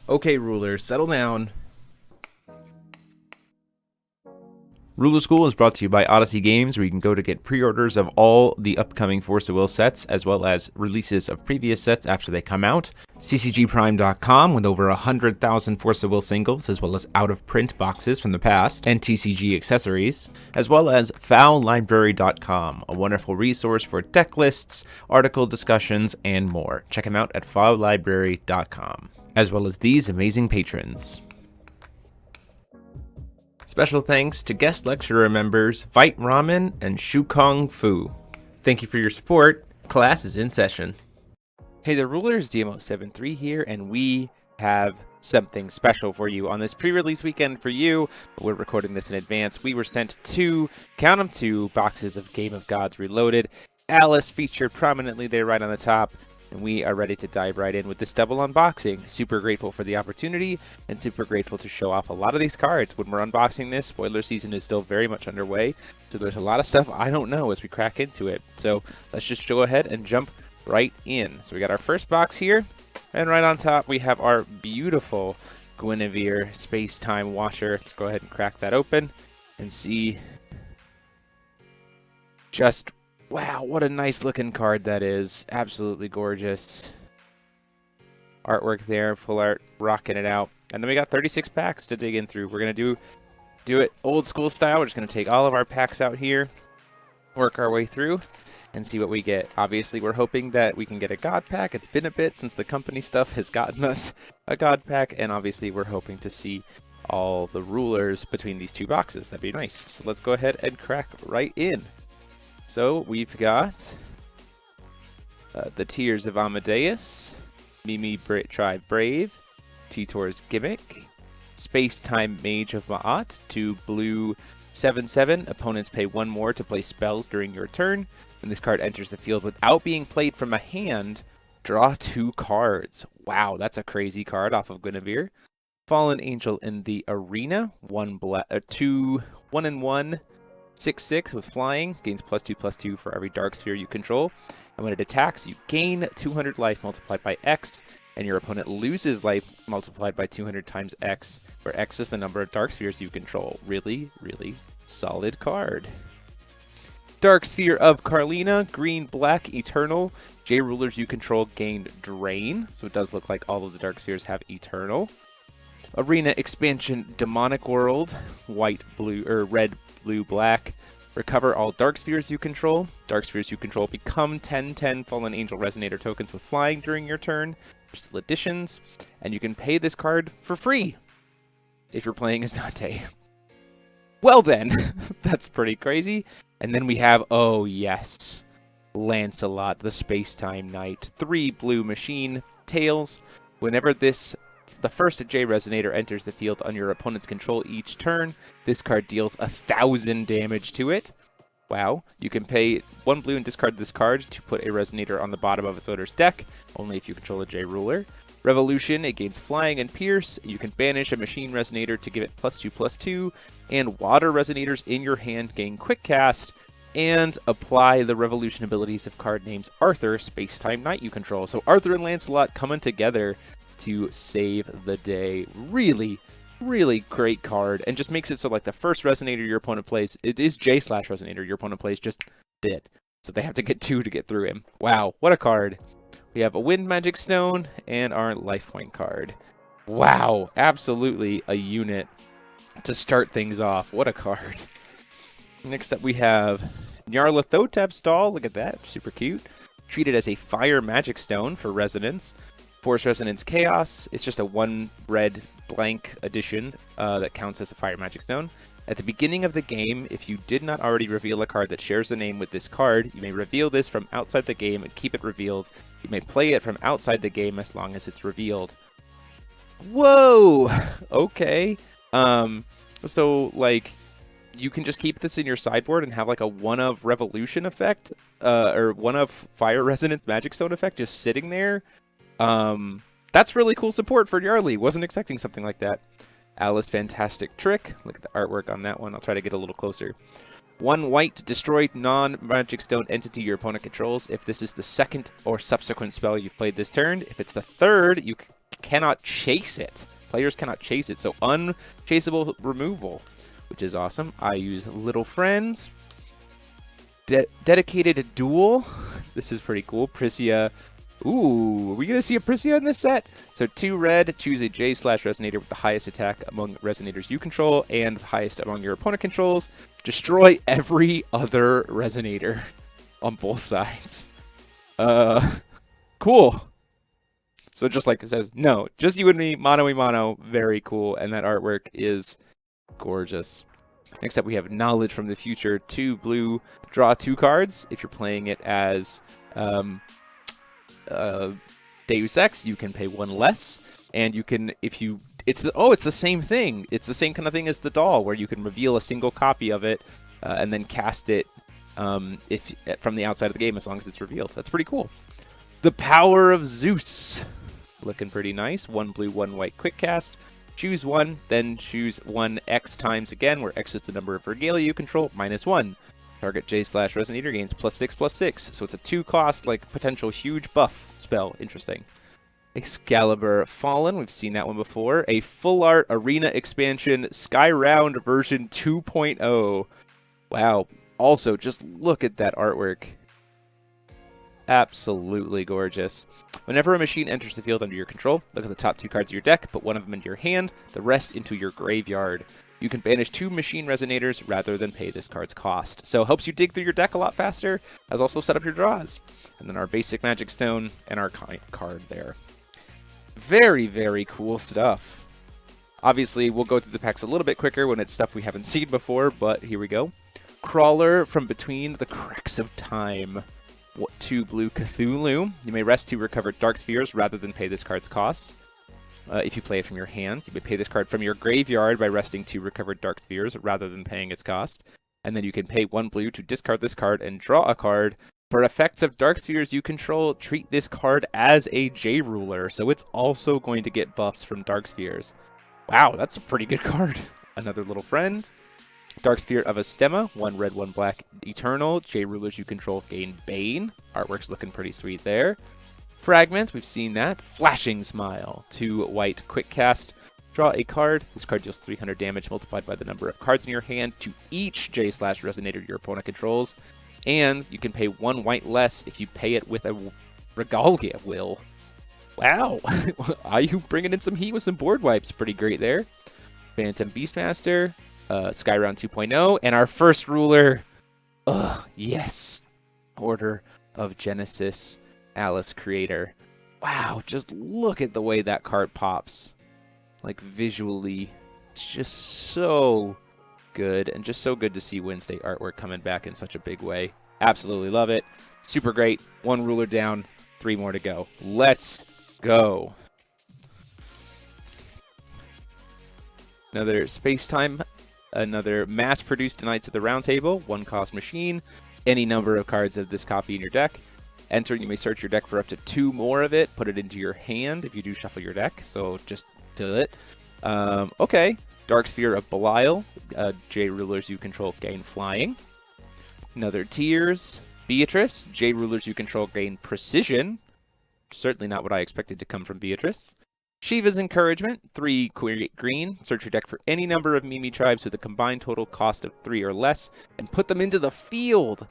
Okay, rulers, settle down. Ruler School is brought to you by Odyssey Games, where you can go to get pre-orders of all the upcoming Force of Will sets, as well as releases of previous sets after they come out. TCGPrime.com, with over 100,000 Force of Will singles, as well as out-of-print boxes from the past, and TCG accessories, as well as FoulLibrary.com, a wonderful resource for deck lists, article discussions, and more. Check them out at FoulLibrary.com, as well as these amazing patrons. Special thanks to guest lecturer members Vite Ramen and Shukong Fu. Thank you for your support. Class is in session. Hey there, rulers, DMO73 here, and we have something special for you on this pre-release weekend for you. We're recording this in advance. We were sent count them two boxes of Game of Gods Reloaded. Alice featured prominently there right on the top. And we are ready to dive right in with this double unboxing. Super grateful for the opportunity and super grateful to show off a lot of these cards. When we're unboxing this, spoiler season is still very much underway, so there's a lot of stuff I don't know as we crack into it. So let's just go ahead and jump right in. So we got our first box here, and right on top we have our beautiful Guinevere Space-Time Watcher. Let's go ahead and crack that open and see just... wow, what a nice looking card that is. Absolutely gorgeous. Artwork there, full art, rocking it out. And then we got 36 packs to dig in through. We're going to do it old school style. We're just going to take all of our packs out here, work our way through, and see what we get. Obviously, we're hoping that we can get a God pack. It's been a bit since the company stuff has gotten us a God pack, and obviously we're hoping to see all the rulers between these two boxes. That'd be nice. So let's go ahead and crack right in. So we've got the Tears of Amadeus, Mimi Tribe Brave, Titor's Gimmick, Space-Time Mage of Ma'at, 2 blue 7/7. Opponents pay 1 more to play spells during your turn. When this card enters the field without being played from a hand, draw 2 cards. Wow, that's a crazy card off of Guinevere. Fallen Angel in the Arena, 2 1/1. 6/6 with flying, gains +2/+2 for every dark sphere you control. And when it attacks, you gain 200 life multiplied by X, and your opponent loses life multiplied by 200 times X, where X is the number of dark spheres you control. Really, really solid card. Dark Sphere of Carlina, green, black, eternal. J rulers you control gain drain, so it does look like all of the dark spheres have eternal. Arena expansion, Demonic World, white, blue, or red, blue, black. Recover all dark spheres you control. Dark spheres you control become 10/10 Fallen Angel Resonator tokens with flying during your turn. Still additions, and you can pay this card for free if you're playing as Dante. Well then, that's pretty crazy. And then we have, oh yes, Lancelot, the Space-Time Knight. 3 blue machine tails. Whenever the first J Resonator enters the field on your opponent's control each turn, this card deals 1,000 damage to it. Wow. You can pay 1 blue and discard this card to put a Resonator on the bottom of its owner's deck, only if you control a J ruler. Revolution, it gains flying and pierce. You can banish a machine Resonator to give it +2/+2, and water Resonators in your hand gain quick cast, and apply the Revolution abilities of card names Arthur, Space-Time Knight you control. So Arthur and Lancelot coming together to save the day. Really, really great card, and just makes it so like the first Resonator your opponent plays, it is J/Resonator your opponent plays, just dead. So they have to get 2 to get through him. Wow, what a card. We have a Wind Magic Stone and our Life Point card. Wow, absolutely a unit to start things off. What a card. Next up we have Nyarlathotep Stall. Look at that, super cute. Treated as a Fire Magic Stone for Resonance. Force Resonance Chaos. It's just a 1 red blank addition that counts as a Fire Magic Stone. At the beginning of the game, if you did not already reveal a card that shares the name with this card, you may reveal this from outside the game and keep it revealed. You may play it from outside the game as long as it's revealed. Whoa! Okay. So, like, you can just keep this in your sideboard and have, like, a 1 of Revolution effect, or 1 of Fire Resonance Magic Stone effect just sitting there. That's really cool support for Nyarly. Wasn't expecting something like that. Alice Fantastic Trick. Look at the artwork on that one. I'll try to get a little closer. 1 white, destroy non-Magic Stone entity your opponent controls if this is the second or subsequent spell you've played this turn. If it's the third, you cannot chase it. Players cannot chase it, so unchaseable removal, which is awesome. I use Little Friends. Dedicated Duel. This is pretty cool. Prisia. Ooh, are we going to see a Prisia in this set? So 2 red, choose a J/Resonator with the highest attack among Resonators you control and the highest among your opponent controls. Destroy every other Resonator on both sides. Cool. So just like it says, no, just you and me, mano-y-mano, very cool. And that artwork is gorgeous. Next up, we have Knowledge from the Future. 2 blue, draw 2 cards. If you're playing it as Deus Ex, you can pay 1 less, and you can, if you, it's the same thing. It's the same kind of thing as the doll, where you can reveal a single copy of it and then cast it from the outside of the game as long as it's revealed. That's pretty cool. The Power of Zeus, looking pretty nice. 1 blue, 1 white, quick cast. Choose 1, then choose 1 X times again, where X is the number of regalia you control, -1. Target J/Resonator gains +6/+6, so it's a 2-cost, like, potential huge buff spell. Interesting. Excalibur Fallen, we've seen that one before. A full art arena expansion, Sky Round version 2.0. Wow. Also, just look at that artwork. Absolutely gorgeous. Whenever a machine enters the field under your control, look at the top 2 cards of your deck, put 1 of them into your hand, the rest into your graveyard. You can banish 2 machine resonators rather than pay this card's cost. So helps you dig through your deck a lot faster, has also set up your draws. And then our basic Magic Stone and our card there. Very, very cool stuff. Obviously, we'll go through the packs a little bit quicker when it's stuff we haven't seen before, but here we go. Crawler from Between the Cracks of Time. 2 blue Cthulhu. You may rest 2 recovered Dark Spheres rather than pay this card's cost. If you play it from your hand, you may pay this card from your graveyard by resting 2 recovered Dark Spheres rather than paying its cost. And then you can pay 1 blue to discard this card and draw a card. For effects of Dark Spheres you control, treat this card as a J-Ruler, so it's also going to get buffs from Dark Spheres. Wow, that's a pretty good card. Another Little Friend. Dark Sphere of Astema, 1 red, 1 black, Eternal. J-Rulers you control gain Bane. Artwork's looking pretty sweet there. Fragments, we've seen that. Flashing Smile, 2 white, quick cast. Draw a card. This card deals 300 damage multiplied by the number of cards in your hand to each J/Resonator your opponent controls. And you can pay 1 white less if you pay it with a Regalia Will. Wow. Are you bringing in some heat with some board wipes? Pretty great there. Phantom Beastmaster, Sky Round 2.0, and our first ruler. Yes. Order of Genesis. Alice Creator. Wow, just look at the way that card pops. Like, visually, it's just so good, and just so good to see Wednesday artwork coming back in such a big way. Absolutely love it. Super great. 1 ruler down, 3 more to go. Let's go. Another Space-Time, another mass-produced Knights of the Round Table, 1-cost machine, any number of cards of this copy in your deck. Enter, you may search your deck for up to 2 more of it. Put it into your hand if you do shuffle your deck, so just do it. Okay. Dark Sphere of Belial. J-Rulers you control gain Flying. Another Tears. Beatrice. J-Rulers you control gain Precision. Certainly not what I expected to come from Beatrice. Shiva's Encouragement. 3 green. Search your deck for any number of Mimi tribes with a combined total cost of 3 or less, and put them into the field.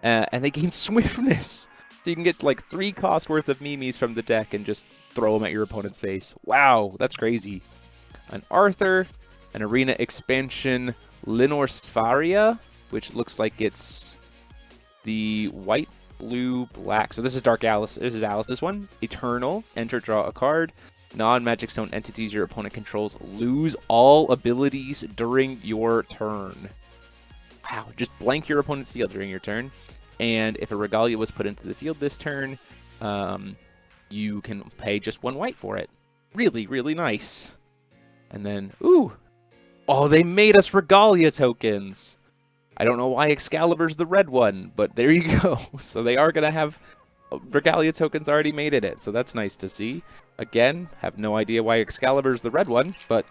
And they gain Swiftness. So you can get like 3 cost worth of Mimis from the deck and just throw them at your opponent's face. Wow, that's crazy. An Arthur, an Arena Expansion, Linor Spharia, which looks like it's the white, blue, black. So this is Dark Alice. This is Alice's one. Eternal, enter, draw a card. Non-Magic Stone entities your opponent controls lose all abilities during your turn. Wow, just blank your opponent's field during your turn. And if a Regalia was put into the field this turn, you can pay just 1 white for it. Really, really nice. And then, ooh. Oh, they made us Regalia tokens. I don't know why Excalibur's the red one, but there you go. So they are going to have Regalia tokens already made in it. So that's nice to see. Again, have no idea why Excalibur's the red one, but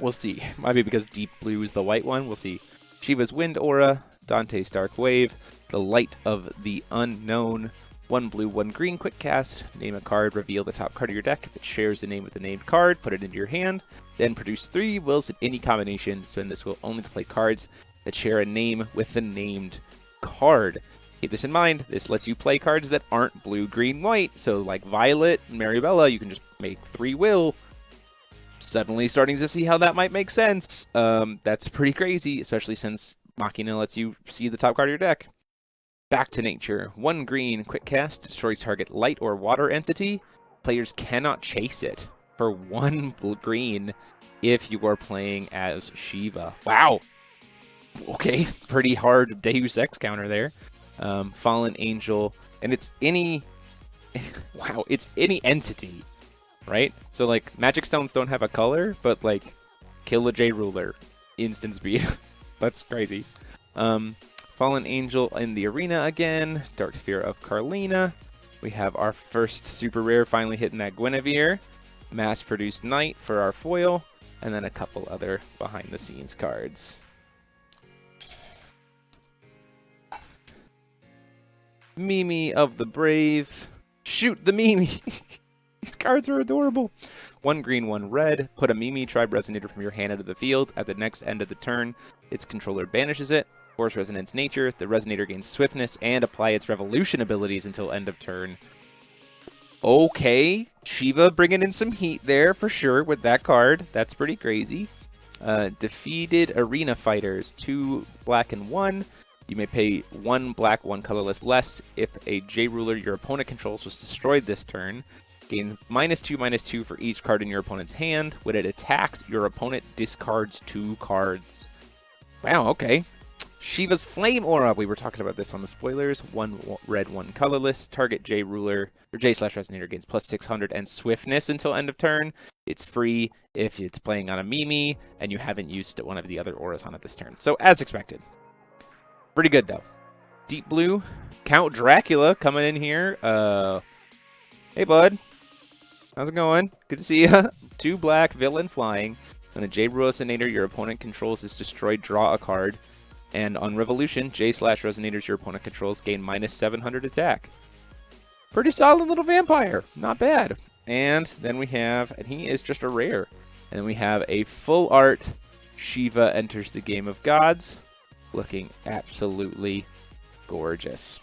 we'll see. Might be because Deep Blue is the white one. We'll see. Shiva's Wind Aura, Dante's Dark Wave, the Light of the Unknown, 1 blue, 1 green, quick cast. Name a card, reveal the top card of your deck. If it shares the name with the named card, put it into your hand. Then produce 3 wills in any combination. Spend this will only to play cards that share a name with the named card. Keep this in mind. This lets you play cards that aren't blue, green, white. So like Violet and Maribella, you can just make 3 will. Suddenly starting to see how that might make sense. That's pretty crazy, especially since Machina lets you see the top card of your deck. Back to nature. 1 green, quick cast, destroy target light or water entity. Players cannot chase it for 1 green if you are playing as Shiva. Wow. Okay, pretty hard Deus Ex counter there. Fallen Angel, and it's any... wow, it's any entity, right? So, like, Magic Stones don't have a color, but, like, kill a J Ruler. Instant speed. That's crazy. Fallen Angel in the arena again. Dark Sphere of Carlina. We have our first super rare finally hitting that Guinevere. Mass-produced Knight for our foil. And then a couple other behind-the-scenes cards. Mimi of the Brave. Shoot the Mimi! These cards are adorable. 1 green, 1 red. Put a Mimi Tribe Resonator from your hand into the field. At the next end of the turn, its controller banishes it. Force Resonance Nature. The Resonator gains Swiftness and apply its Revolution abilities until end of turn. Okay. Shiva bringing in some heat there for sure with that card. That's pretty crazy. Defeated Arena Fighters. 2 black and 1. You may pay 1 black, 1 colorless less if a J Ruler your opponent controls was destroyed this turn. Gain -2/-2 for each card in your opponent's hand. When it attacks, your opponent discards 2 cards. Wow, okay. Shiva's Flame Aura. We were talking about this on the spoilers. 1 red, 1 colorless. Target J Ruler or J/Resonator gains +600 and Swiftness until end of turn. It's free if it's playing on a Mimi and you haven't used one of the other auras on it this turn. So as expected. Pretty good though. Deep blue. Count Dracula coming in here. Hey bud. How's it going? Good to see ya. 2 black, villain flying. When a J Resonator your opponent controls is destroyed, draw a card. And on Revolution, J/Resonators your opponent controls gain -700 attack. Pretty solid little vampire. Not bad. And then we have, and he is just a rare. And then we have a full art Shiva enters the Game of Gods. Looking absolutely gorgeous.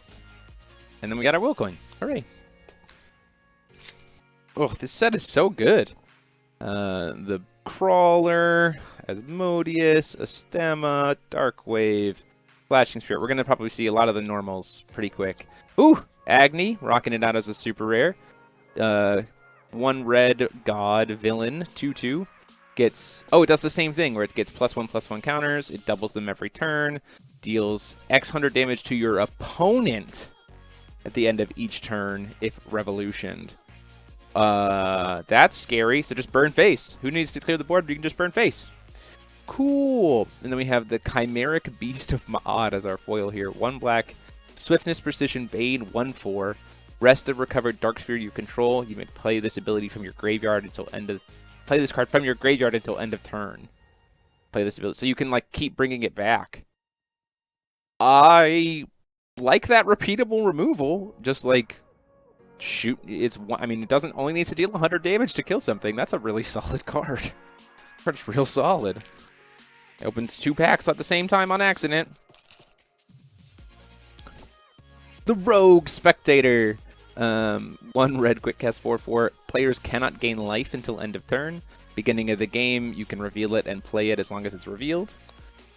And then we got our will coin. Hooray. Oh, this set is so good. The Crawler, Asmodeus, Astema, Darkwave, Flashing Spirit. We're going to probably see a lot of the normals pretty quick. Ooh, Agni, rocking it out as a super rare. 1 red god villain, 2/2. Gets, oh, it does the same thing where it gets +1/+1 counters. It doubles them every turn. Deals X hundred damage to your opponent at the end of each turn if revolutioned. That's scary. So just burn face. Who needs to clear the board? You can just burn face. Cool. And then we have the Chimeric Beast of Mod as our foil here. 1 black, Swiftness, Precision, Bane, 1/4. Rest of recovered Dark Sphere you control. You may play this ability from your graveyard until end of... Play this card from your graveyard until end of turn. Play this ability. So you can, like, keep bringing it back. I like that repeatable removal. Just, like... Shoot, it's, I mean, it doesn't only needs to deal 100 damage to kill something. That's a really solid card. Card's real solid. It opens 2 packs at the same time on accident. The Rogue Spectator. 1 red, quick cast, 4/4. Players cannot gain life until end of turn. Beginning of the game, you can reveal it and play it as long as it's revealed.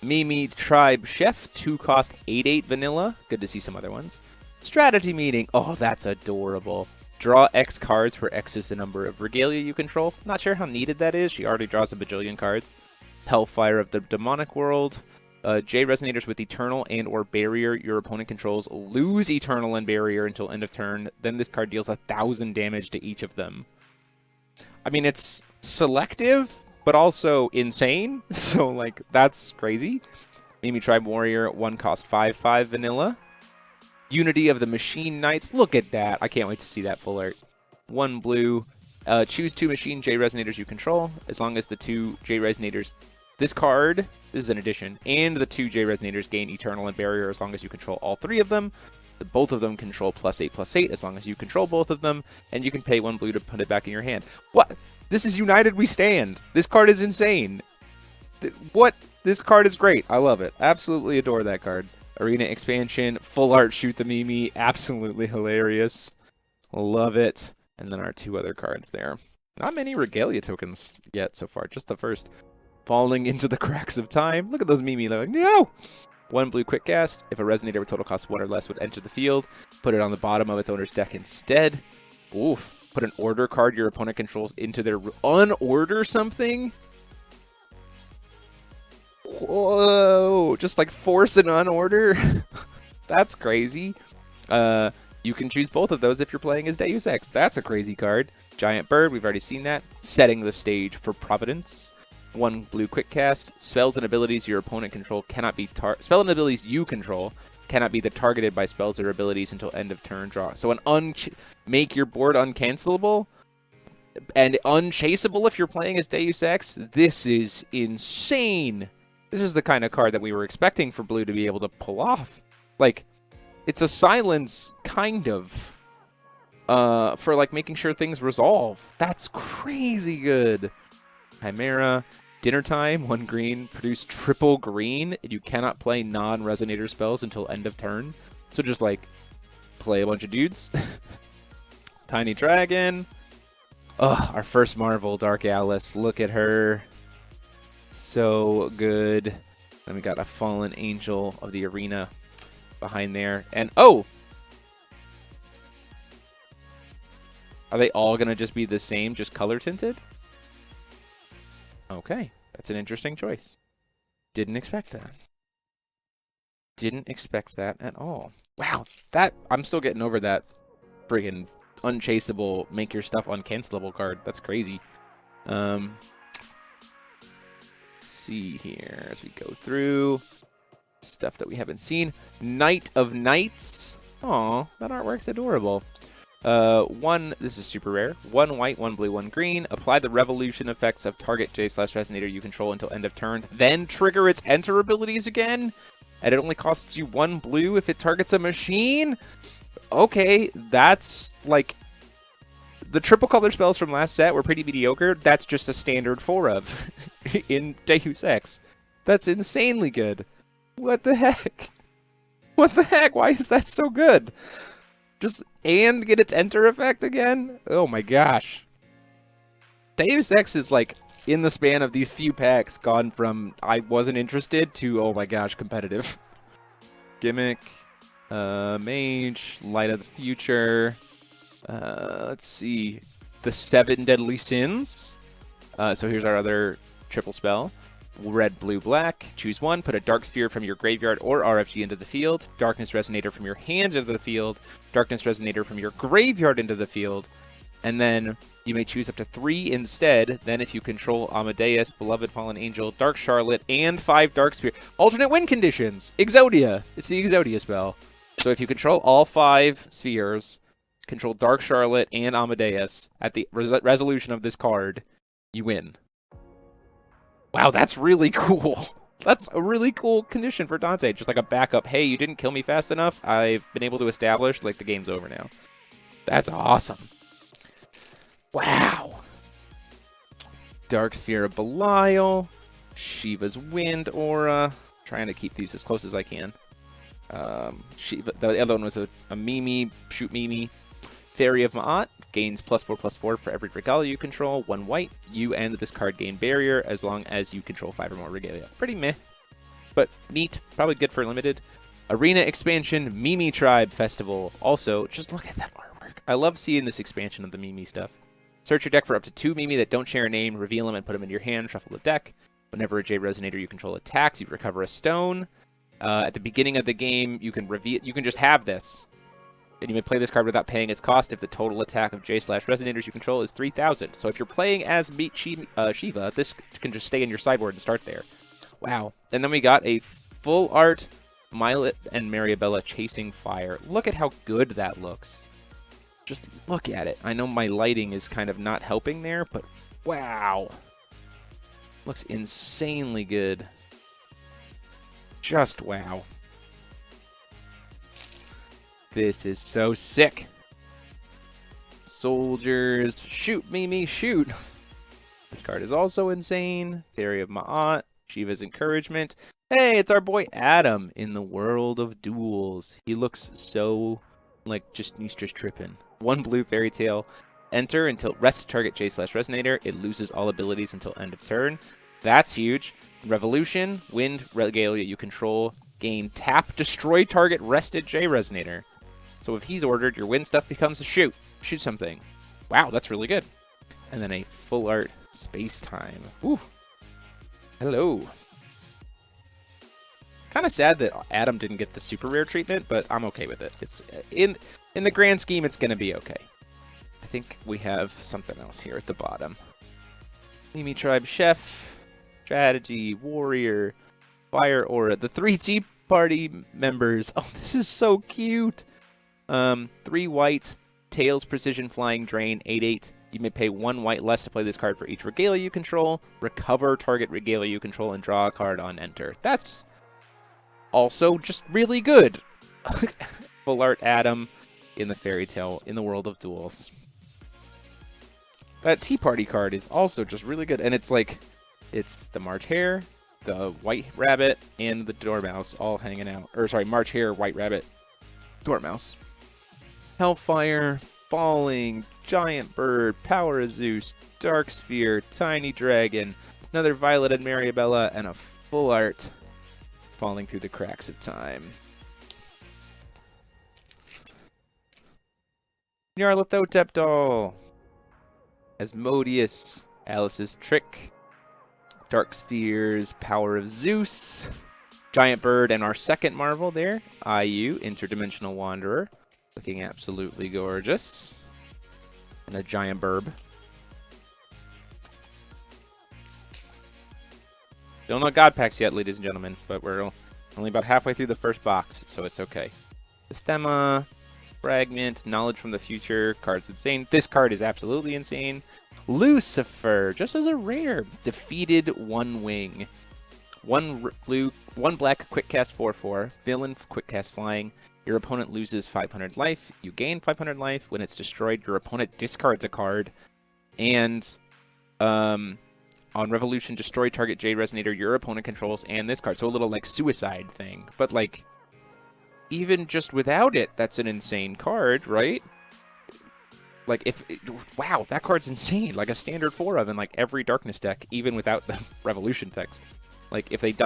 Mimi Tribe Chef, 2 cost, 8/8 vanilla. Good to see some other ones. Strategy Meeting. Oh, that's adorable. Draw X cards where X is the number of regalia you control. Not sure how needed that is. She already draws a bajillion cards. Hellfire of the Demonic World. J Resonators with Eternal and or Barrier your opponent controls lose Eternal and Barrier until end of turn. Then this card deals 1,000 damage to each of them. I mean, it's selective, but also insane. So, like, that's crazy. Mimi Tribe Warrior, 1 cost, 5/5 vanilla. Unity of the Machine Knights. Look at that. I can't wait to see that full art. 1 blue. Choose 2 Machine J Resonators you control. As long as the 2 J Resonators... This card, this is an addition, and the 2 J Resonators gain Eternal and Barrier as long as you control all 3 of them. Both of them control +8/+8 as long as you control both of them, and you can pay 1 blue to put it back in your hand. What? This is United We Stand. This card is insane. What? This card is great. I love it. Absolutely adore that card. Arena expansion, full art shoot the Mimi. Absolutely hilarious. Love it. And then our 2 other cards there. Not many Regalia tokens yet so far. Just the first. Falling into the cracks of time. Look at those Mimi. They're like, no! 1 blue quick cast. If a resonator with total cost 1 or less would enter the field, put it on the bottom of its owner's deck instead. Oof. Put an order card your opponent controls into their... Unorder something? Whoa. Just like force an unorder? That's crazy. You can choose both of those if you're playing as Deus Ex. That's a crazy card. Giant Bird, we've already seen that. Setting the stage for Providence. 1 blue quick cast. Spells and abilities your opponent control cannot be spell and abilities you control cannot be targeted by spells or abilities until end of turn draw. So make your board uncancelable and unchaseable if you're playing as Deus Ex. This is insane. This is the kind of card that we were expecting for blue to be able to pull off. Like, it's a silence, kind of, for, like, making sure things resolve. That's crazy good. Chimera, Dinner Time, 1 green, produce triple green, and you cannot play non-resonator spells until end of turn. So just, like, play a bunch of dudes. Tiny Dragon. Ugh, our first Marvel, Dark Alice. Look at her. So good. Then we got a Fallen Angel of the Arena behind there. And, oh! Are they all going to just be the same, just color tinted? Okay, that's an interesting choice. Didn't expect that. Didn't expect that at all. Wow, I'm still getting over that friggin' unchaseable, make your stuff uncancelable card. That's crazy. Let's see here as we go through stuff that we haven't seen. Knight of Knights. Aw, that artwork's adorable. This is super rare. 1 white, 1 blue, 1 green. Apply the revolution effects of target J/resonator you control until end of turn. Then trigger its enter abilities again. And it only costs you 1 blue if it targets a machine. Okay, that's like the triple color spells from last set were pretty mediocre. That's just a standard 4 of in Deus Ex. That's insanely good. What the heck? What the heck? Why is that so good? And get its enter effect again? Oh my gosh. Deus Ex is like, in the span of these few packs, gone from I wasn't interested to, oh my gosh, competitive. Gimmick, Mage, Light of the Future, let's see, the 7 Deadly Sins. So here's our other triple spell. Red, blue, black. Choose 1. Put a dark sphere from your graveyard or RFG into the field. Darkness Resonator from your hand into the field. Darkness Resonator from your graveyard into the field. And then you may choose up to 3 instead. Then if you control Amadeus, Beloved Fallen Angel, Dark Charlotte, and 5 Dark Spear. Alternate win conditions! Exodia! It's the Exodia spell. So if you control all 5 spheres, control Dark Charlotte and Amadeus, at the resolution of this card, you win. Wow, that's really cool. That's a really cool condition for Dante. Just like a backup. Hey, you didn't kill me fast enough. I've been able to establish, like, the game's over now. That's awesome. Wow. Dark Sphere of Belial. Shiva's Wind Aura. Trying to keep these as close as I can. Shiva, the other one was a Mimi, shoot Mimi. Fairy of Ma'at. Gains +4/+4 for every regalia you control. 1 white. You and this card gain barrier as long as you control 5 or more regalia. Pretty meh, but neat. Probably good for limited. Arena expansion, Mimi Tribe Festival. Also, just look at that artwork. I love seeing this expansion of the Mimi stuff. Search your deck for up to 2 Mimi that don't share a name. Reveal them and put them in your hand. Shuffle the deck. Whenever a J Resonator you control attacks, you recover a stone. At the beginning of the game, you can just have this. Then you may play this card without paying its cost if the total attack of J/Resonators you control is 3,000. So if you're playing as Shiva, this can just stay in your sideboard and start there. Wow. And then we got a full art Milet and Mariabella chasing fire. Look at how good that looks. Just look at it. I know my lighting is kind of not helping there, but wow. Looks insanely good. Just wow. This is so sick. Soldiers, shoot, me, shoot. This card is also insane. Theory of Ma'at, Shiva's Encouragement. Hey, it's our boy Adam in the world of duels. He looks so like he's just tripping. 1 blue Fairy Tale. Enter until rest target J/Resonator. It loses all abilities until end of turn. That's huge. Revolution, Wind, Regalia you control. Gain tap, destroy target rested J Resonator. So if he's ordered, your win stuff becomes a shoot. Shoot something. Wow, that's really good. And then a full art space time. Ooh. Hello. Kind of sad that Adam didn't get the super rare treatment, but I'm okay with it. It's in the grand scheme, it's gonna be okay. I think we have something else here at the bottom. Mimi Tribe Chef, Strategy, Warrior, Fire Aura, the 3 Tea Party members. Oh, this is so cute. 3 white, Tails Precision Flying Drain, 8/8. You may pay 1 white less to play this card for each Regalia you control. Recover target Regalia you control and draw a card on enter. That's also just really good. Full art Adam in the Fairy Tale in the world of duels. That Tea Party card is also just really good. And it's like, it's the March Hare, the White Rabbit, and the Dormouse all hanging out. Or sorry, March Hare, White Rabbit, Dormouse. Hellfire, Falling, Giant Bird, Power of Zeus, Dark Sphere, Tiny Dragon, another Violet and Maribella, and a full art Falling Through the Cracks of Time. Nyarlathotep Stall, Asmodeus, Alice's Trick, Dark Spheres, Power of Zeus, Giant Bird, and our second Marvel there, IU, Interdimensional Wanderer, looking absolutely gorgeous, and a Giant Burb. Don't know God packs yet, ladies and gentlemen, but we're only about halfway through the first box, so it's okay. Systema, Fragment, Knowledge from the Future, card's insane. This card is absolutely insane. Lucifer, just as a rare, Defeated One Wing. 1 blue, 1 black, quick cast 4/4, villain, quick cast flying. Your opponent loses 500 life. You gain 500 life. When it's destroyed, your opponent discards a card. And on Revolution, destroy target J Resonator your opponent controls and this card. So a little like suicide thing. But like, even just without it, that's an insane card, right? Like, wow, that card's insane. Like a standard 4 of in like every Darkness deck, even without the Revolution text. Like if it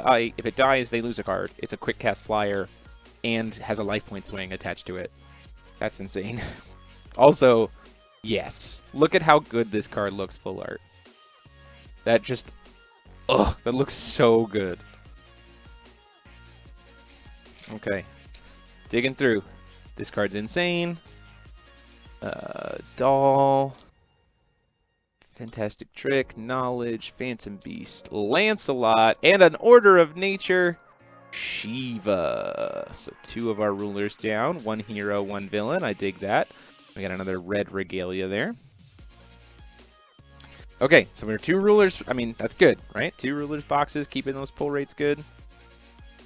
dies, they lose a card. It's a quick cast flyer and has a life point swing attached to it. That's insane. Also, yes, look at how good this card looks full art. That just, ugh, that looks so good. Okay, digging through. This card's insane. Doll, Fantastic Trick, Knowledge, Phantom Beast, Lancelot, and an Order of Nature, Shiva. So 2 of our rulers down, 1 hero, 1 villain. I dig that. We got another red Regalia there. Okay, so we're 2 rulers. I mean, that's good, right? 2 rulers boxes, keeping those pull rates good.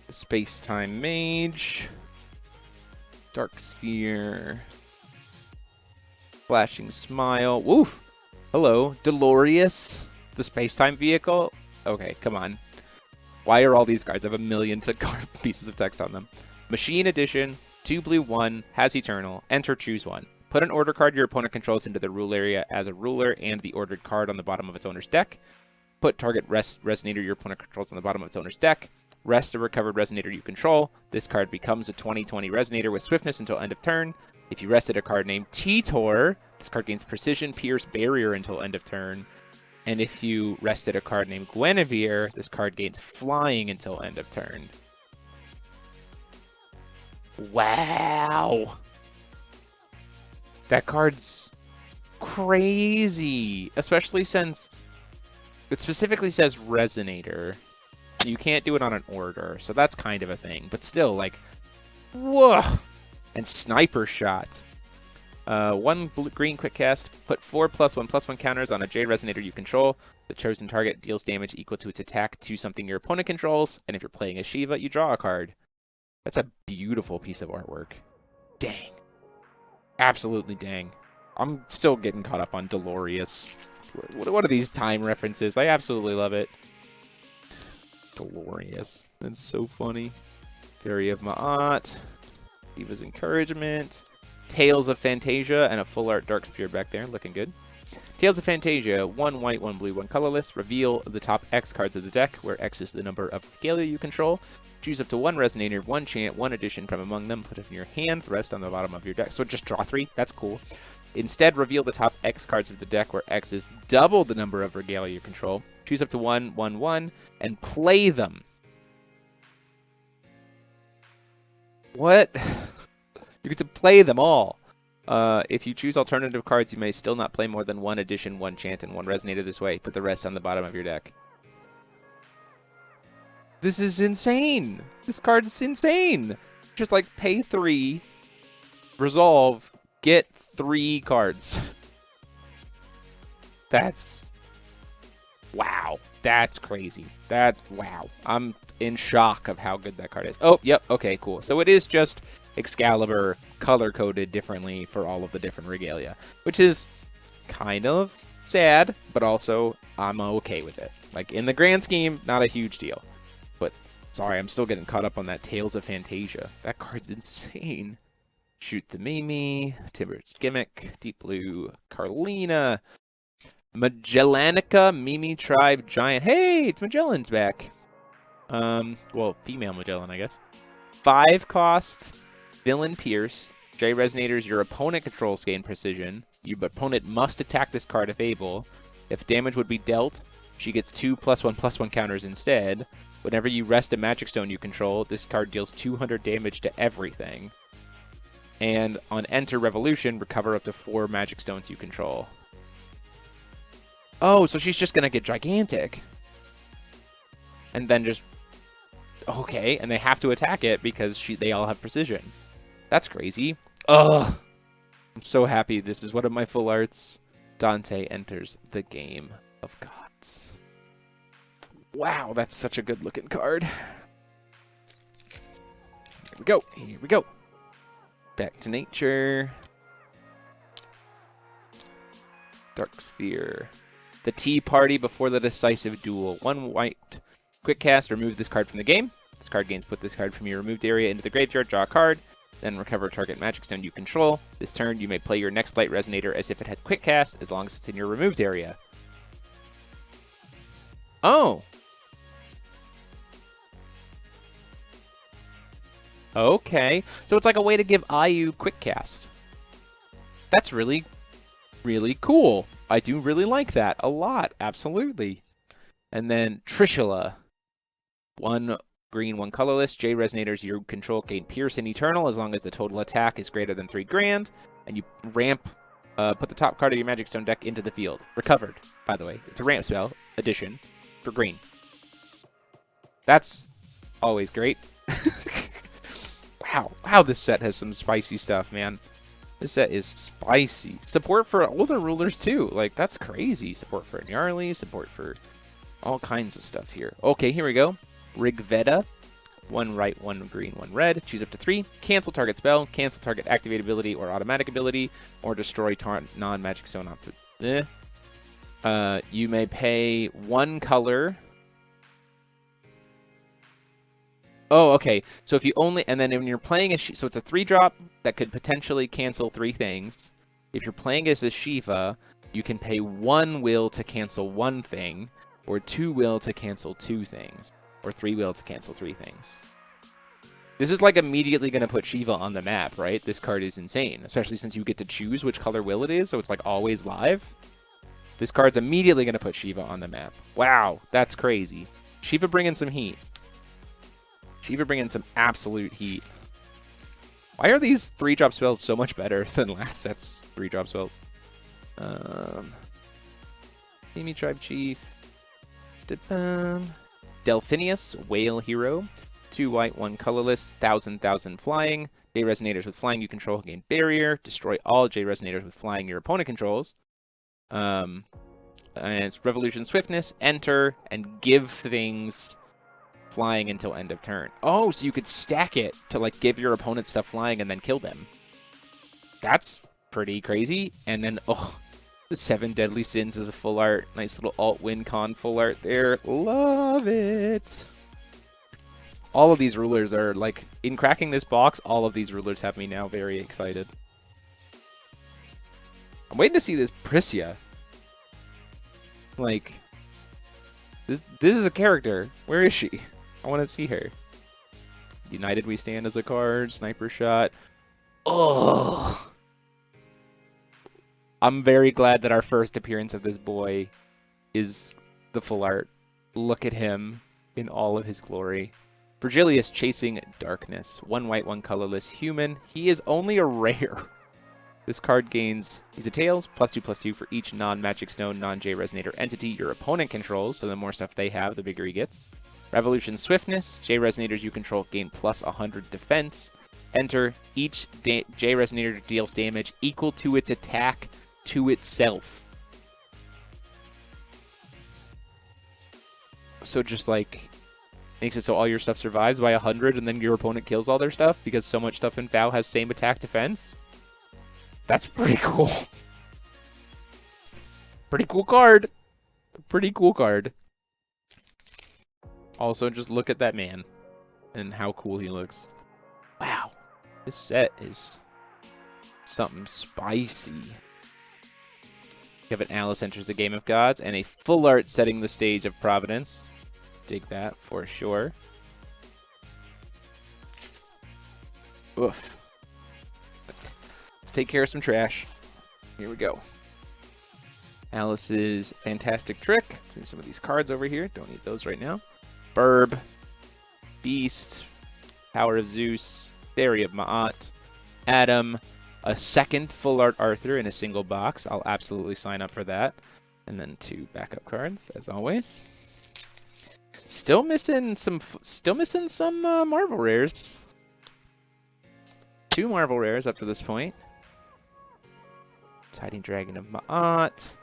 Space-Time Mage, Dark Sphere, Flashing Smile. Woof! Hello, Delorious, the space-time vehicle. Okay, come on. Why are all these cards? I have a million pieces of text on them. Machine Edition, 2 blue, 1, has Eternal. Enter, choose 1. Put an order card your opponent controls into the rule area as a ruler and the ordered card on the bottom of its owner's deck. Put target Resonator your opponent controls on the bottom of its owner's deck. Rest a recovered Resonator you control. This card becomes a 20/20 Resonator with swiftness until end of turn. If you rested a card named Titor, this card gains Precision, Pierce, Barrier until end of turn. And if you rested a card named Guinevere, this card gains Flying until end of turn. Wow! That card's crazy! Especially since it specifically says Resonator. You can't do it on an order, so that's kind of a thing. But still, like, whoa! And Sniper Shot. 1 green quick cast. Put 4+1/+1 counters on a J Resonator you control. The chosen target deals damage equal to its attack to something your opponent controls. And if you're playing a Shiva, you draw a card. That's a beautiful piece of artwork. Dang. Absolutely dang. I'm still getting caught up on Delorious. What are these time references? I absolutely love it. Delorious. That's so funny. Fury of Ma'at. Diva's Encouragement. Tales of Fantasia and a full art Darkspear back there. Looking good. Tales of Fantasia. 1 white, 1 blue, 1 colorless. Reveal the top X cards of the deck, where X is the number of regalia you control. Choose up to 1 Resonator, 1 Chant, 1 Addition from among them. Put it in your hand. The rest on the bottom of your deck. So just draw 3. That's cool. Instead, reveal the top X cards of the deck, where X is double the number of regalia you control. Choose up to 1, 1, 1, and play them. What? You get to play them all. If you choose alternative cards, you may still not play more than 1 Addition, 1 Chant, and 1 Resonator this way. Put the rest on the bottom of your deck. This is insane. This card is insane. Just like pay 3, resolve, get 3 cards. That's... wow. That's crazy. Wow. I'm in shock of how good that card is. Oh, yep. Okay, cool. So it is just Excalibur color-coded differently for all of the different regalia, which is kind of sad, but also I'm okay with it. Like, in the grand scheme, not a huge deal. But, sorry, I'm still getting caught up on that Tales of Fantasia. That card's insane. Shoot the Mimi, Timber's Gimmick, Deep Blue, Carlina, Magellanica, Mimi Tribe, Giant. Hey, it's Magellan's back. Well, female Magellan, I guess. 5 cost, Villain Pierce. J Resonators, your opponent controls gain precision. Your opponent must attack this card if able. If damage would be dealt, she gets 2 +1/+1 counters instead. Whenever you rest a Magic Stone you control, this card deals 200 damage to everything. And on Enter Revolution, recover up to 4 Magic Stones you control. Oh, so she's just going to get gigantic. And then just... okay, and they have to attack it because they all have precision. That's crazy. Ugh. I'm so happy this is one of my full arts. Dante enters the game of gods. Wow, that's such a good looking card. Here we go. Here we go. Back to nature. Dark Sphere. The Tea Party before the decisive duel. 1 white. Quick cast, remove this card from the game. This card gains put this card from your removed area into the graveyard, draw a card, then recover target Magic Stone you control. This turn, you may play your next Light Resonator as if it had Quick Cast, as long as it's in your removed area. Oh. Okay. So it's like a way to give IU Quick Cast. That's really, really cool. I do really like that a lot. Absolutely. And then Trishula. 1 green, 1 colorless. J Resonators you control gain Pierce and Eternal as long as the total attack is greater than 3 grand. And you ramp, put the top card of your Magic Stone deck into the field. Recovered, by the way. It's a ramp spell, addition, for green. That's always great. Wow, this set has some spicy stuff, man. This set is spicy. Support for older rulers, too. Like, that's crazy. Support for Nyarlathotep, support for all kinds of stuff here. Okay, here we go. Rigveda. 1 right, 1 green, 1 red. Choose up to 3. Cancel target spell. Cancel target activate ability or automatic ability. Or destroy non-magic stone option. You may pay 1 color. Oh, okay. So if you only... and then when you're playing... so it's a 3-drop that could potentially cancel 3 things. If you're playing as a Shiva, you can pay 1 will to cancel 1 thing. Or 2 will to cancel 2 things. Or 3 will to cancel 3 things. This is like immediately going to put Shiva on the map, right? This card is insane. Especially since you get to choose which color will it is. So it's like always live. This card's immediately going to put Shiva on the map. Wow, that's crazy. Shiva bringing some heat. Shiva bringing some absolute heat. Why are these 3-drop spells so much better than last set's 3-drop spells? Mimi Tribe Chief. Delphinius, Whale Hero. 2 white, 1 colorless, 1,000 flying. J Resonators with flying you control gain barrier. Destroy all J Resonators with flying your opponent controls. And it's Revolution Swiftness, enter, and give things flying until end of turn. Oh, so you could stack it to like give your opponent stuff flying and then kill them. That's pretty crazy. And then, oh, the 7 Deadly Sins is a full art. Nice little alt win con full art there. Love it. All of these rulers are, like, in cracking this box, all of these rulers have me now very excited. I'm waiting to see this Prisya. Like, this is a character. Where is she? I want to see her. United We Stand as a card. Sniper Shot. Oh. I'm very glad that our first appearance of this boy is the full art. Look at him in all of his glory. Virgilius Chasing Darkness. 1 white, 1 colorless human. He is only a rare. This card gains, he's a Tails, +2/+2 for each non-Magic Stone, non-J Resonator entity your opponent controls, so the more stuff they have, the bigger he gets. Revolution Swiftness. J Resonators you control gain +100 defense. Enter, each J Resonator deals damage equal to its attack to itself. So just like makes it so all your stuff survives by 100 and then your opponent kills all their stuff because so much stuff in FAO has same attack defense. That's pretty cool. Pretty cool card. Pretty cool card. Also, just look at that man and how cool he looks. Wow. This set is something spicy. Kevin Alice enters the Game of Gods and a full art setting the stage of Providence. Dig that for sure. Oof. Let's take care of some trash. Here we go. Alice's Fantastic Trick. Through some of these cards over here. Don't need those right now. Burb. Beast. Power of Zeus. Theory of Ma'at. Adam. A second full art Arthur in a single box. I'll absolutely sign up for that. And then 2 backup cards, as always. Still missing some Marvel rares. 2 Marvel rares up to this point. Tiding Dragon of Ma'at.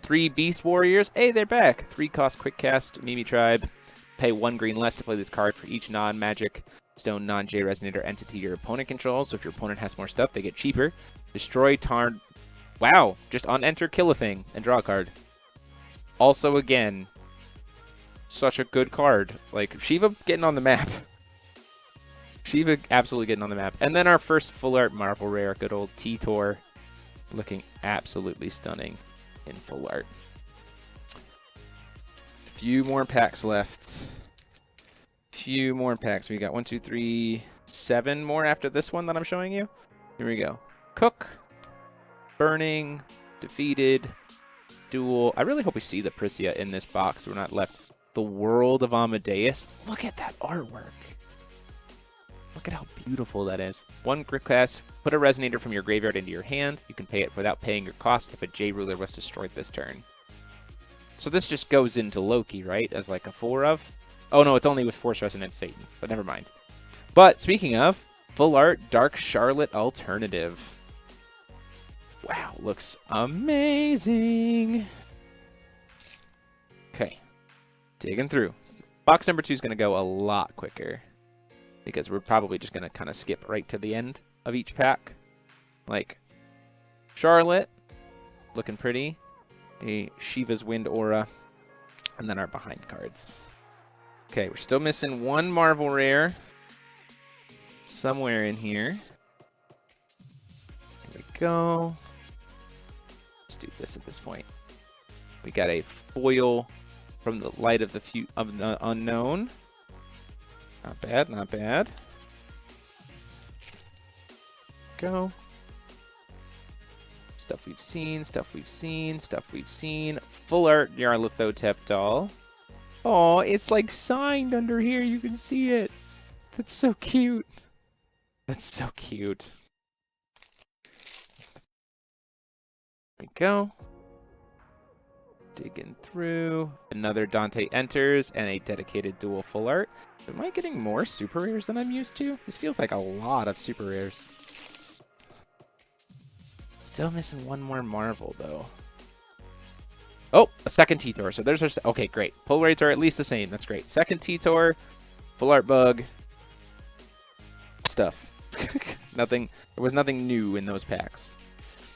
3 Beast Warriors. Hey, they're back. 3 cost quick cast Mimi Tribe. Pay 1 green less to play this card for each non-magic stone non-J Resonator entity your opponent controls. So if your opponent has more stuff, they get cheaper. Destroy Tarn. Wow. Just on enter, kill a thing, and draw a card. Also, again, such a good card. Like, Shiva getting on the map. Shiva absolutely getting on the map. And then our first full art Marvel rare, good old T-Tor. Looking absolutely stunning in full art. A few more packs left. Few more packs. We got 1, 2, 3, 7 more after this one that I'm showing you. Here we go. Cook. Burning. Defeated. Duel. I really hope we see the Prisya in this box so we're not left. The World of Amadeus. Look at that artwork. Look at how beautiful that is. 1 grip cast. Put a Resonator from your graveyard into your hand. You can pay it without paying your cost if a J ruler was destroyed this turn. So this just goes into Loki, right? As like a full of. Oh no, it's only with Force Resonance Satan, but never mind. But speaking of, full art Dark Charlotte Alternative. Wow, looks amazing. Okay, digging through. Box number 2 is going to go a lot quicker because we're probably just going to kind of skip right to the end of each pack. Like Charlotte, looking pretty. A Shiva's Wind Aura, and then our behind cards. Okay, we're still missing 1 Marvel rare somewhere in here. Here we go. Let's do this at this point. We got a foil from the Light of the Unknown. Not bad, not bad. Go. Stuff we've seen, stuff we've seen, stuff we've seen. Full art Nyarlathotep Stall. Oh, it's like signed under here. You can see it. That's so cute. That's so cute. There we go. Digging through. Another Dante Enters and a dedicated dual full art. Am I getting more super rares than I'm used to? This feels like a lot of super rares. Still missing 1 more Marvel, though. Oh, a second T-Tor. So there's our... Okay, great. Pull rates are at least the same. That's great. Second T-Tor. Full art bug. Stuff. Nothing. There was nothing new in those packs.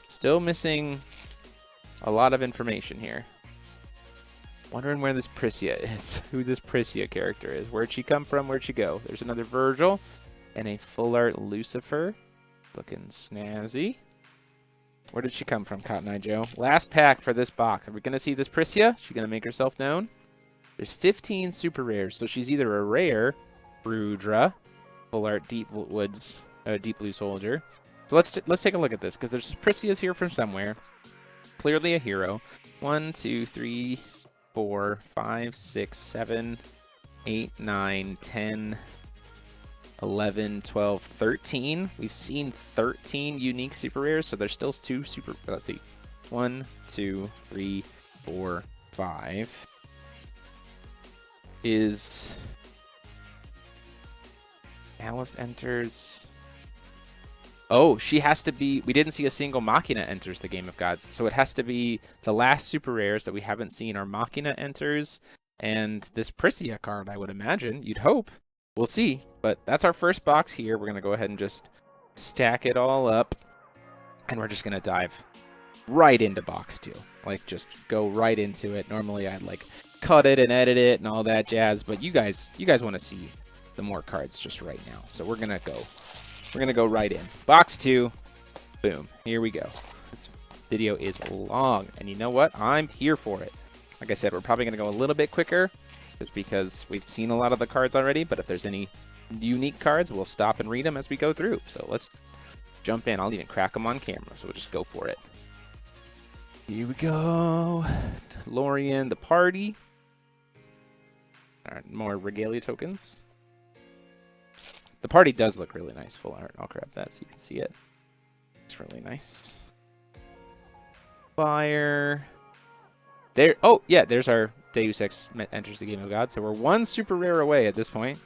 Still missing a lot of information here. Wondering where this Priscia is. Who this Priscia character is. Where'd she come from? Where'd she go? There's another Virgil and a full art Lucifer. Looking snazzy. Where did she come from, Cotton Eye Joe? Last pack for this box. Are we going to see this Priscia? She's going to make herself known. There's 15 super rares, so she's either a rare, Rudra, full art Deep Woods, Deep Blue Soldier. So let's take a look at this, because there's Priscias here from somewhere. Clearly a hero. 1, 2, 3, 4, 5, 6, 7, 8, 9, 10, 11, 12, 13. We've seen 13 unique super rares, so there's still 2 super... Let's see. 1, 2, 3, 4, 5. Is... Alice enters... Oh, she has to be... We didn't see a single Machina enters the Game of Gods, so it has to be the last super rares that we haven't seen are Machina enters, and this Priscia card, I would imagine. You'd hope. We'll see, but that's our first box here. We're going to go ahead and just stack it all up, and we're just going to dive right into box 2. Like, just go right into it. Normally, I'd, like, cut it and edit it and all that jazz, but you guys want to see the more cards just right now. So we're going to go right in. Box 2, boom, here we go. This video is long, and you know what? I'm here for it. Like I said, we're probably going to go a little bit quicker, just because we've seen a lot of the cards already, but if there's any unique cards, we'll stop and read them as we go through. So let's jump in. I'll even crack them on camera, so we'll just go for it. Here we go. Lorian, the party. All right, more regalia tokens. The party does look really nice, full art. I'll grab that so you can see it. It's really nice. Fire. There. Oh, yeah, there's our Deus Ex enters the Game of God. So we're 1 super rare away at this point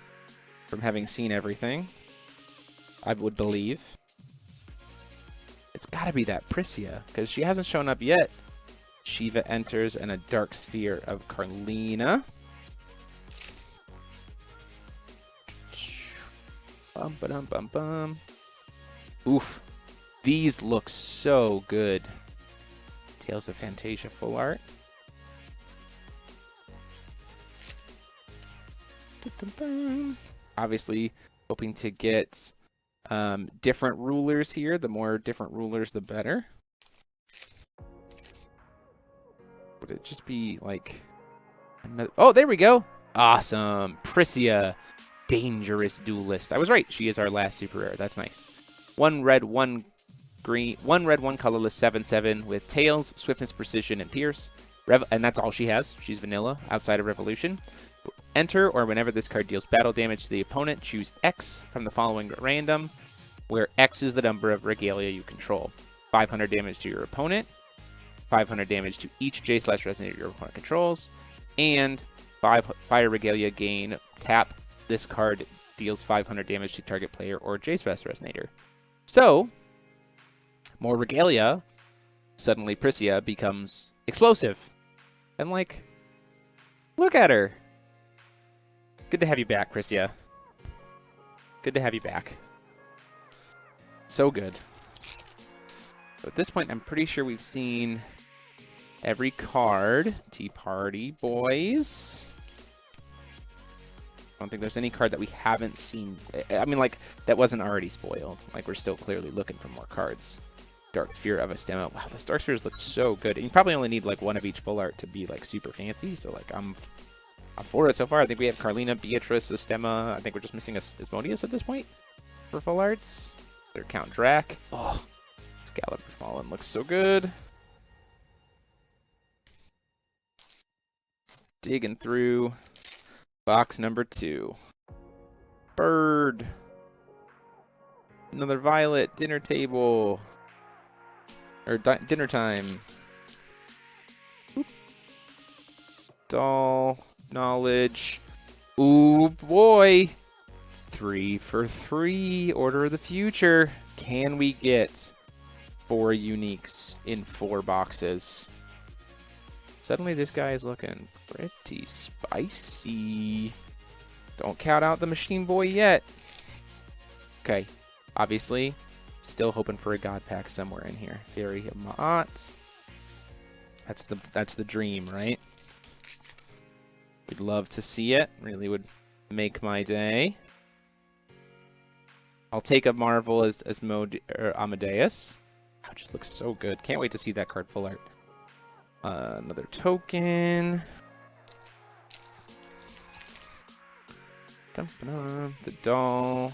from having seen everything, I would believe. It's got to be that Priscia, because she hasn't shown up yet. Shiva enters and a Dark Sphere of Carlina. Bum, ba-dum, bum, bum. Oof. These look so good. Tales of Fantasia full art. Obviously, hoping to get different rulers here. The more different rulers, the better. Would it just be like... Oh, there we go. Awesome. Priscia. Dangerous duelist. I was right. She is our last super rare. That's nice. 1 red, 1 green, 1 red, 1 colorless, 7/7 with tails, swiftness, precision, and pierce. And that's all she has. She's vanilla outside of Revolution. Enter, or whenever this card deals battle damage to the opponent, choose X from the following at random, where X is the number of regalia you control. 500 damage to your opponent, 500 damage to each J/resonator your opponent controls, and 5 fire regalia gain. Tap this card deals 500 damage to target player or J/resonator. So, more regalia, suddenly Priscia becomes explosive. And like, look at her. Good to have you back, Priscia. Good to have you back. So good. So at this point, I'm pretty sure we've seen every card. Tea Party Boys. I don't think there's any card that we haven't seen. I mean, like, that wasn't already spoiled. Like, we're still clearly looking for more cards. Dark Sphere of Astema. Wow, those Dark Spheres look so good. And you probably only need, like, 1 of each full art to be, like, super fancy. So, like, I'm for it so far. I think we have Carlina, Beatrice, Astema. I think we're just missing Asmodeus at this point for full arts. Their Count Drac. Oh, Excalibur Fallen looks so good. Digging through box number 2. Bird. Another Violet. Dinner Table. Or dinner time. Oop. Doll. Knowledge. Ooh, boy. 3 for 3. Order of the Future. Can we get 4 uniques in 4 boxes? Suddenly this guy is looking pretty spicy. Don't count out the Machine Boy yet. Okay. Obviously, still hoping for a god pack somewhere in here. Vizjerei Gaucho. That's the dream, right? We'd love to see it. Really would make my day. I'll take a Marvel as Amadeus. Wow, it just looks so good. Can't wait to see that card full art. Another token. The doll.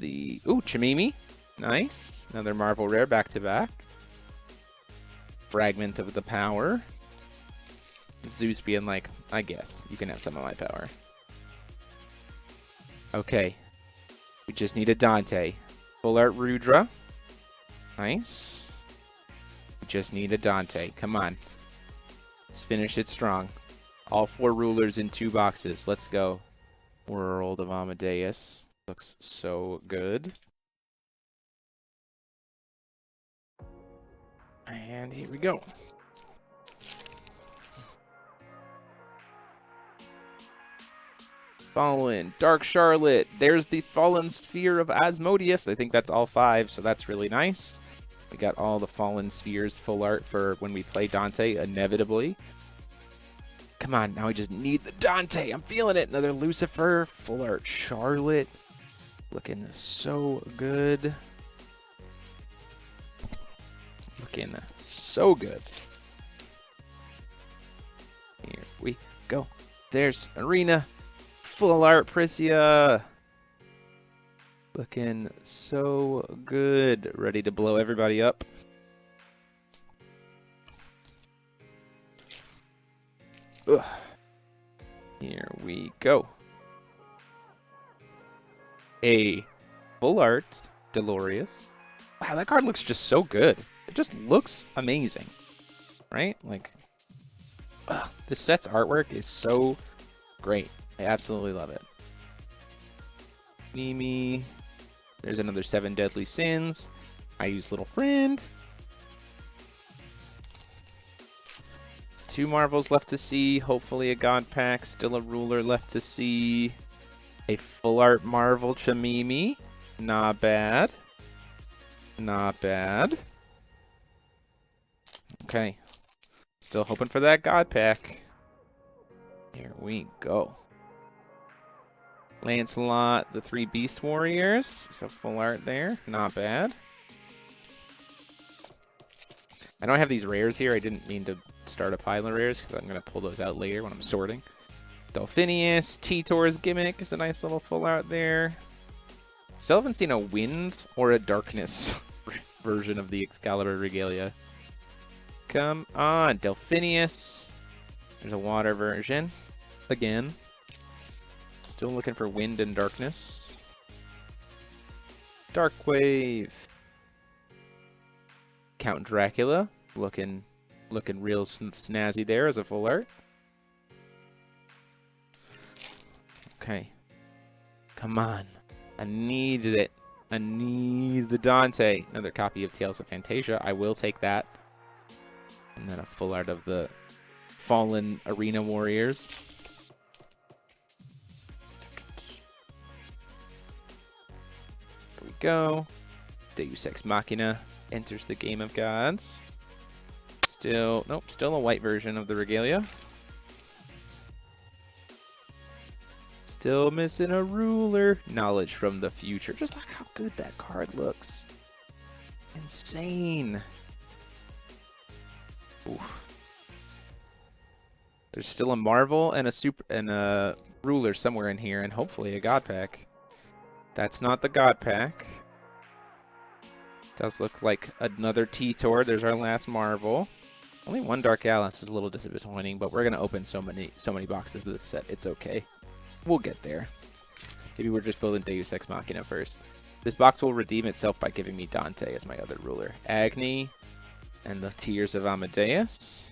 Ooh, Chimeric. Nice. Another Marvel rare back to back. Fragment of the power. Zeus being like, I guess you can have some of my power. Okay. We just need a Dante. Full art Rudra. Nice. We just need a Dante. Come on. Let's finish it strong. All 4 rulers in 2 boxes. Let's go. World of Amadeus. Looks so good. And here we go. Fallen. Dark Charlotte. There's the Fallen Sphere of Asmodeus. I think that's all 5, so that's really nice. We got all the Fallen Spheres full art for when we play Dante, inevitably. Come on, now we just need the Dante. I'm feeling it. Another Lucifer. Full art Charlotte. Looking so good. Looking so good. Here we go. There's Arena. Full art Priscia. Looking so good. Ready to blow everybody up. Ugh. Here we go. A full art Delorious. Wow, that card looks just so good. It just looks amazing. Right? Like, this set's artwork is so great. I absolutely love it. Mimi. There's another 7 Deadly Sins. I use Little Friend. 2 Marvels left to see. Hopefully a God Pack. Still a Ruler left to see. A full art Marvel Chimeric. Not bad. Not bad. Okay. Still hoping for that God Pack. Here we go. Lancelot, the 3 Beast Warriors. So full art there. Not bad. I don't have these rares here. I didn't mean to start a pile of rares because I'm going to pull those out later when I'm sorting. Delphinius, T-Tor's Gimmick is a nice little full art there. Still haven't seen a Wind or a Darkness version of the Excalibur Regalia. Come on, Delphinius. There's a water version. Again. Still looking for Wind and Darkness. Darkwave. Count Dracula. Looking real snazzy there as a full art. Okay. Come on. I need it. I need the Dante. Another copy of Tales of Fantasia. I will take that. And then a full art of the Fallen Arena Warriors. Here we go. Deus Ex Machina enters the Game of Gods. Still a white version of the Regalia. Still missing a Ruler. Knowledge from the Future. Just look how good that card looks. Insane. Oof. There's still a Marvel and a Ruler somewhere in here, and hopefully a God Pack. That's not the God Pack. Does look like another T-Tor. There's our last Marvel. Only 1 Dark Alice is a little disappointing, but we're gonna open so many boxes of this set. It's okay. We'll get there. Maybe we're just building Deus Ex Machina first. This box will redeem itself by giving me Dante as my other Ruler. Agni and the Tears of Amadeus.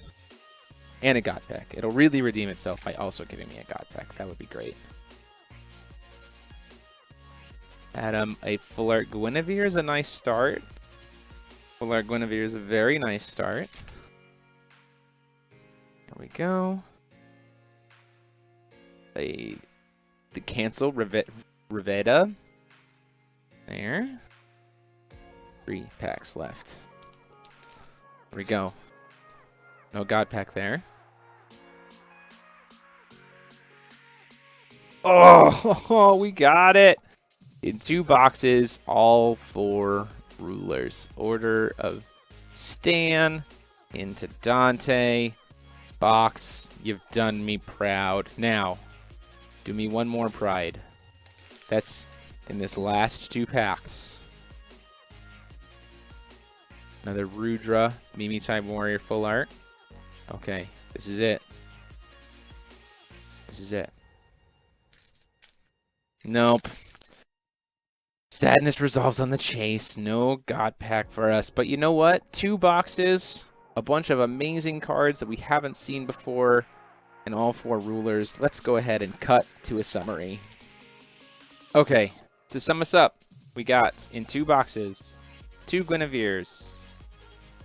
And a God Pack. It'll really redeem itself by also giving me a God Pack. That would be great. Adam, a full art Guinevere is a nice start. Full art Guinevere is a very nice start. There we go. The cancel Rivetta. There. 3 packs left. There we go. No God pack there. Oh, we got it! In 2 boxes, all 4 rulers. Order of Stan into Dante. Box, you've done me proud. Now, do me one more pride. That's in this last 2 packs. Another Rudra, Mimi Time Warrior full art. Okay, this is it. This is it. Nope. Sadness resolves on the chase. No God pack for us. But you know what? 2 boxes, a bunch of amazing cards that we haven't seen before, and all 4 rulers. Let's go ahead and cut to a summary. Okay, to sum us up, we got in 2 boxes, 2 Guinevere's,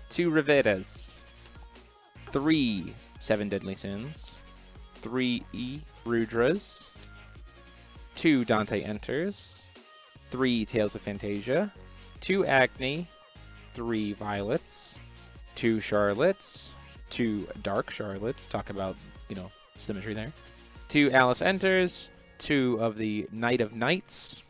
2 Riveras, 3 Seven Deadly Sins, 3 Rudras, 2 Dante Enters, 3 Tales of Fantasia, 2 Agni, 3 Violets, 2 Charlottes, 2 Dark Charlottes, talk about, symmetry there, 2 Alice Enters, 2 of the Knight of Knights,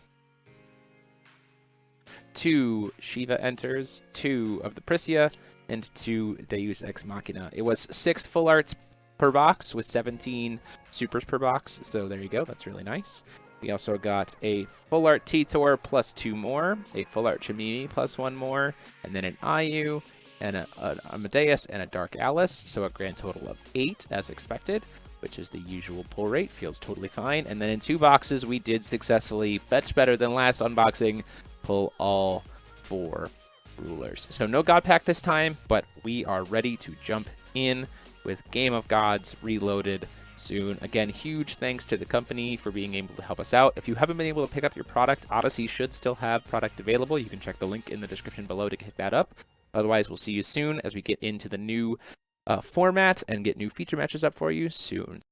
2 Shiva Enters, 2 of the Prisia, and 2 Deus Ex Machina. It was 6 full arts per box with 17 supers per box, so there you go, that's really nice. We also got a full art Titor plus 2 more, a full art Chimini plus 1 more, and then an Ayu, and an Amadeus, and a Dark Alice, so a grand total of 8 as expected, which is the usual pull rate, feels totally fine. And then in 2 boxes, we did successfully, much better than last unboxing, pull all 4 rulers. So no God pack this time, but we are ready to jump in with Game of Gods Reloaded soon. Again, huge thanks to the company for being able to help us out. If you haven't been able to pick up your product, Odyssey should still have product available. You can check the link in the description below to hit that up. Otherwise, we'll see you soon as we get into the new format and get new feature matches up for you soon.